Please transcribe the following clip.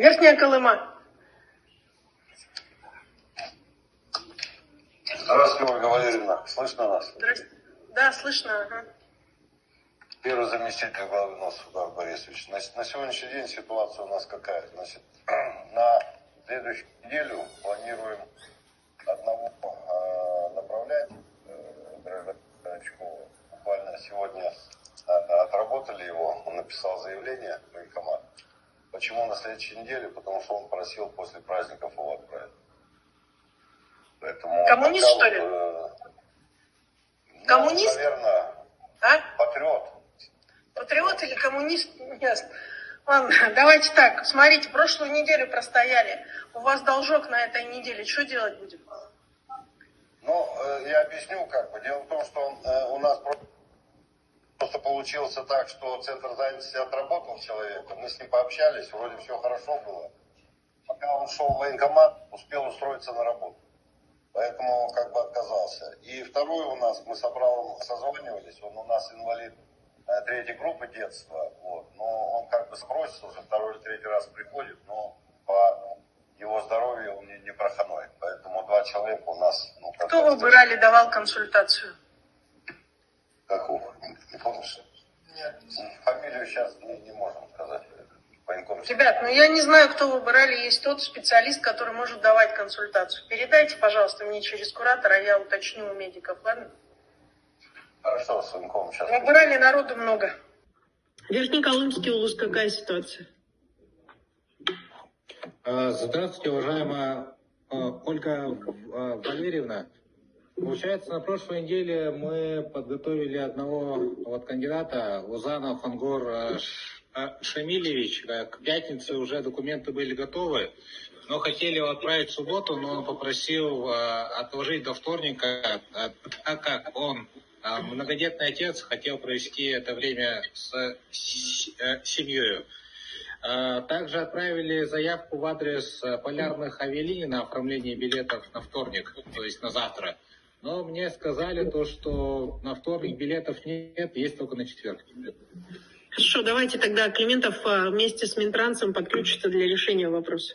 Верхняя Колыма. Здравствуйте, Ольга Валерьевна. Слышно нас? Здравствуйте. Да, слышно. Ага. Первый заместитель главы НОС Удар Борисович. На сегодняшний день ситуация у нас какая? Значит, на следующую неделю планируем одного направлять гражданчику. Буквально сегодня отработали его, он написал заявление в военкомат. Почему на следующей неделе? Потому что он просил после праздников его отправить. Поэтому коммунист, что ли? Коммунист? Наверное, патриот. Патриот или коммунист? Ясно. Ладно, давайте так. Смотрите, прошлую неделю простояли. У вас должок на этой неделе. Что делать будем? Ну, я объясню, Дело в том, что у нас просто получился так, что центр занятости отработал человека. Мы с ним пообщались, вроде все хорошо было. Пока он шел в военкомат, успел устроиться на работу. Поэтому отказался. И второй у нас, мы с Абрамовым созванивались, он у нас инвалид третьей группы детства. Вот. Но он спросится, уже второй или третий раз приходит, но по его здоровью он не проходной. Поэтому 2 человека у нас... Кто выбирали, давал консультацию? Какого? Не помнишь? Нет. Фамилию сейчас не можем сказать. Ребят, я не знаю, кто выбирали. Есть тот специалист, который может давать консультацию. Передайте, пожалуйста, мне через куратора, я уточню у медиков, ладно? Хорошо, с военкомом сейчас. Выбирали народу много. Верхнеколымский улус, какая ситуация? Здравствуйте, уважаемая Ольга Валерьевна. Получается, на прошлой неделе мы подготовили одного кандидата, Узанов Ангор Шамилевич. К пятнице уже документы были готовы, но хотели его отправить в субботу, но он попросил отложить до вторника, так как он многодетный отец, хотел провести это время с семьей. Также отправили заявку в адрес полярных авиалиний на оформление билетов на вторник, то есть на завтра. Но мне сказали что на вторник билетов нет, есть только на четверг. Хорошо, давайте тогда Климентов вместе с Минтрансом подключится для решения вопроса.